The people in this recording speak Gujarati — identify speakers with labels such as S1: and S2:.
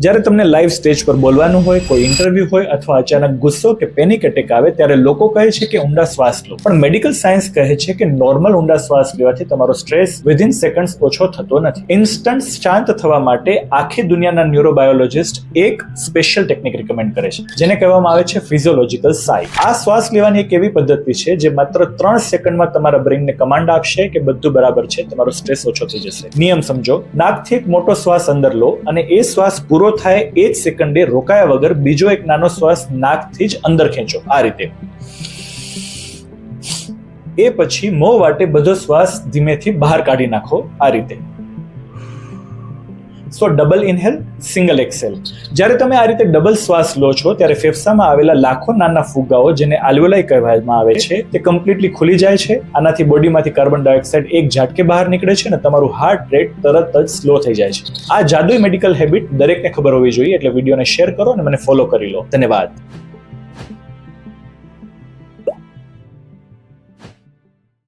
S1: જ્યારે તમને લાઈવ સ્ટેજ પર બોલવાનું હોય, કોઈ ઇન્ટરવ્યુ હોય અથવા અચાનક ગુસ્સો કે પેનિક એટેક આવે ત્યારે લોકો કહે છે કે ઊંડા શ્વાસ લો, પણ મેડિકલ સાયન્સ કહે છે કે નોર્મલ ઊંડા શ્વાસ લેવાથી તમારો સ્ટ્રેસ વિધિન સેકન્ડ્સ ઓછો થતો નથી. ઇન્સ્ટન્ટ શાંત થવા માટે આખી દુનિયાના ન્યુરોબાયોલોજિસ્ટ એક સ્પેશિયલ ટેકનિક રિકમેન્ડ કરે છે, જેને કહેવામાં આવે છે ફિઝિયોલોજિકલ સાઈ. આ શ્વાસ લેવાની એક એવી પદ્ધતિ છે જે માત્ર 3 સેકન્ડમાં તમારા બ્રેઇનને કમાન્ડ આપશે કે બધું બરાબર છે, તમારો સ્ટ્રેસ ઓછો થઈ જશે. નિયમ સમજો. નાકથી એક મોટો શ્વાસ અંદર લો અને એ શ્વાસ પૂરો થાય એ જ સેકન્ડે રોકાયા વગર બીજો એક નાનો શ્વાસ નાકથી જ અંદર ખેંચો, આ રીતે. એ પછી મોં વાટે બધો શ્વાસ ધીમેથી બહાર કાઢી નાખો, આ રીતે. સો ડબલ ઇનહેલ, સિંગલ એક્સેલ. જ્યારે તમે આ રીતે ડબલ શ્વાસ લો છો ત્યારે ફેફસામાં આવેલા લાખો નાના ફુગ્ગાઓ, જેને આલ્વેઓલાઈ કહેવામાં આવે છે, તે કમ્પ્લીટલી ખુલી જાય છે. આનાથી બોડીમાંથી કાર્બન ડાયોક્સાઇડ એક ઝાટકે બહાર નીકળે છે અને તમારું હાર્ટ રેટ તરત જ સ્લો થઈ જાય છે. આ જાદુઈ મેડિકલ હેબિટ દરેકને ખબર હોવી જોઈએ, એટલે વિડીયોને શેર કરો અને મને ફોલો કરી લો. ધન્યવાદ.